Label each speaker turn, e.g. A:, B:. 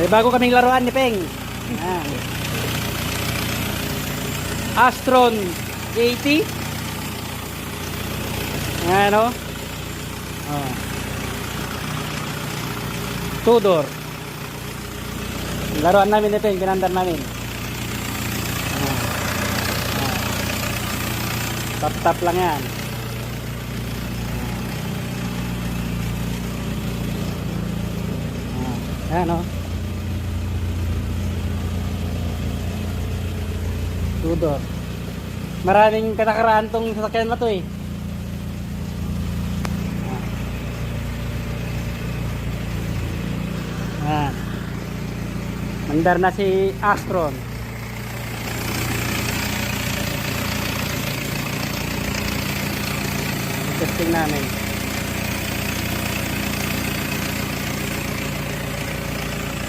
A: May bago kaming laruan ni Peng. Ayan. Astron 80. Ayan o. Oh. Tudor. Laruan namin ni Peng, pinandar namin. Tap-tap lang yan. Ayan o. Tudor. Maraming kanakaraan tong sasakyan na to eh. Ayan. Mandar na si Astron. Testing namin.